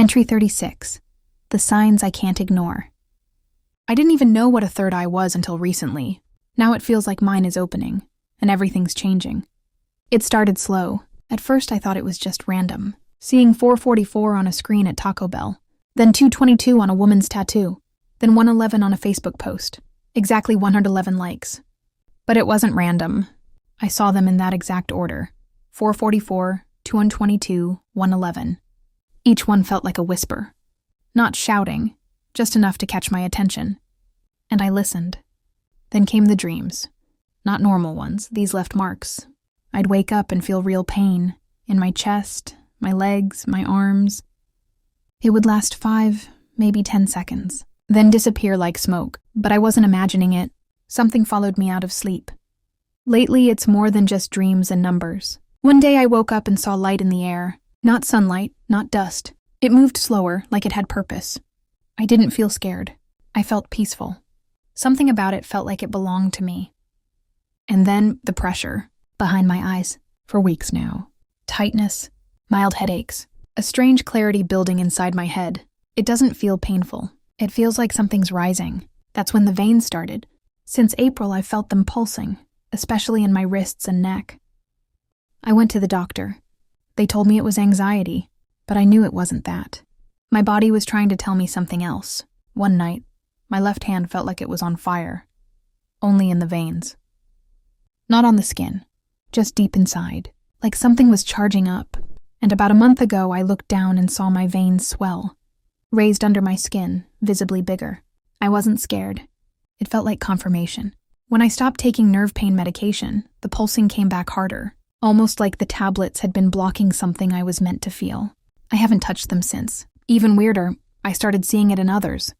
Entry 36. The signs I can't ignore. I didn't even know what a third eye was until recently. Now it feels like mine is opening, and everything's changing. It started slow. At first I thought it was just random, seeing 444 on a screen at Taco Bell, then 222 on a woman's tattoo, then 111 on a Facebook post, exactly 111 likes. But it wasn't random. I saw them in that exact order: 444, 222, 111. Each one felt like a whisper. Not shouting, just enough to catch my attention. And I listened. Then came the dreams. Not normal ones, these left marks. I'd wake up and feel real pain in my chest, my legs, my arms. It would last 5, maybe 10 seconds, then disappear like smoke. But I wasn't imagining it. Something followed me out of sleep. Lately, it's more than just dreams and numbers. One day I woke up and saw light in the air. Not sunlight, not dust. It moved slower, like it had purpose. I didn't feel scared. I felt peaceful. Something about it felt like it belonged to me. And then the pressure behind my eyes. For weeks now. Tightness, mild headaches, a strange clarity building inside my head. It doesn't feel painful. It feels like something's rising. That's when the veins started. Since April, I've felt them pulsing, especially in my wrists and neck. I went to the doctor. They told me it was anxiety, but I knew it wasn't that. My body was trying to tell me something else. One night, my left hand felt like it was on fire. Only in the veins. Not on the skin, just deep inside, like something was charging up. And about a month ago, I looked down and saw my veins swell, raised under my skin, visibly bigger. I wasn't scared. It felt like confirmation. When I stopped taking nerve pain medication, the pulsing came back harder. Almost like the tablets had been blocking something I was meant to feel. I haven't touched them since. Even weirder, I started seeing it in others.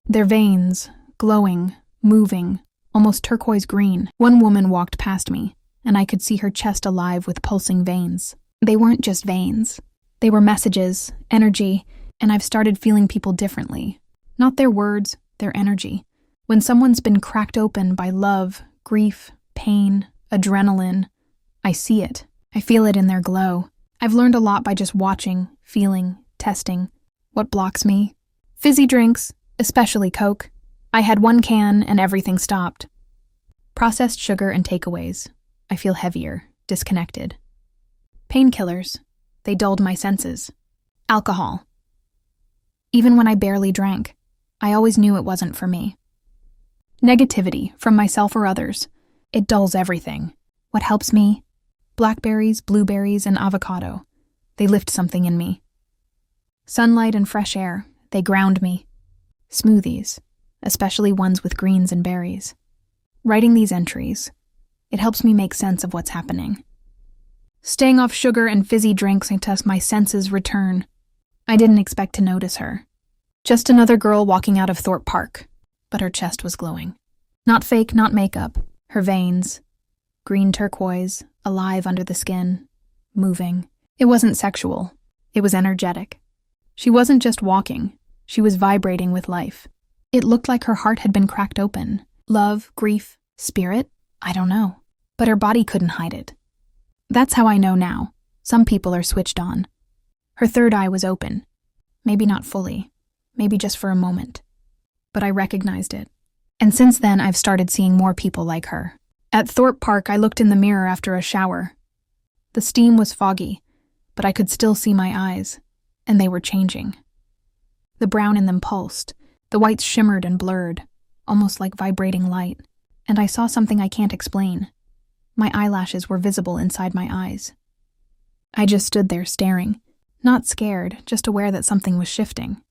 Their veins, glowing, moving, almost turquoise green. One woman walked past me, and I could see her chest alive with pulsing veins. They weren't just veins. They were messages, energy, and I've started feeling people differently. Not their words, their energy. When someone's been cracked open by love, grief, pain, adrenaline, I see it. I feel it in their glow. I've learned a lot by just watching, feeling, testing. What blocks me? Fizzy drinks, especially Coke. I had 1 can and everything stopped. Processed sugar and takeaways. I feel heavier, disconnected. Painkillers. They dulled my senses. Alcohol. Even when I barely drank, I always knew it wasn't for me. Negativity, from myself or others. It dulls everything. What helps me? Blackberries, blueberries, and avocado. They lift something in me. Sunlight and fresh air. They ground me. Smoothies, especially ones with greens and berries. Writing these entries, it helps me make sense of what's happening. Staying off sugar and fizzy drinks until my senses return. I didn't expect to notice her. Just another girl walking out of Thorpe Park, but her chest was glowing. Not fake, not makeup. Her veins, green turquoise, alive under the skin, moving. It wasn't sexual. It was energetic. She wasn't just walking. She was vibrating with life. It looked like her heart had been cracked open. Love, grief, spirit? I don't know. But her body couldn't hide it. That's how I know now. Some people are switched on. Her third eye was open. Maybe not fully. Maybe just for a moment. But I recognized it. And since then, I've started seeing more people like her. At Thorpe Park, I looked in the mirror after a shower. The steam was foggy, but I could still see my eyes, and they were changing. The brown in them pulsed, the whites shimmered and blurred, almost like vibrating light, and I saw something I can't explain. My eyelashes were visible inside my eyes. I just stood there staring, not scared, just aware that something was shifting.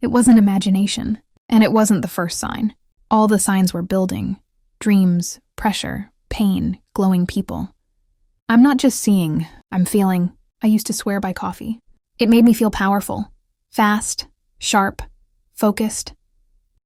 It wasn't imagination, and it wasn't the first sign. All the signs were building. Dreams, pressure, pain, glowing people. I'm not just seeing, I'm feeling. I used to swear by coffee. It made me feel powerful, fast, sharp, focused.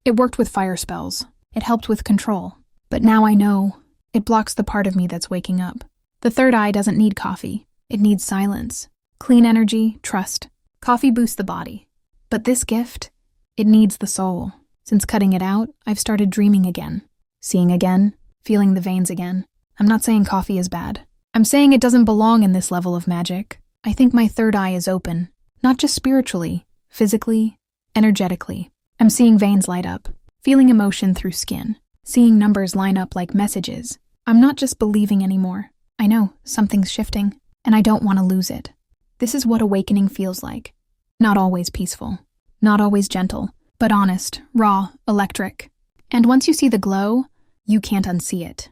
It worked with fire spells. It helped with control. But now I know it blocks the part of me that's waking up. The third eye doesn't need coffee. It needs silence, clean energy, trust. Coffee boosts the body. But this gift, it needs the soul. Since cutting it out, I've started dreaming again, seeing again, feeling the veins again. I'm not saying coffee is bad. I'm saying it doesn't belong in this level of magic. I think my third eye is open, not just spiritually, physically, energetically. I'm seeing veins light up, feeling emotion through skin, seeing numbers line up like messages. I'm not just believing anymore. I know something's shifting, and I don't want to lose it. This is what awakening feels like. Not always peaceful, not always gentle, but honest, raw, electric. And once you see the glow, you can't unsee it.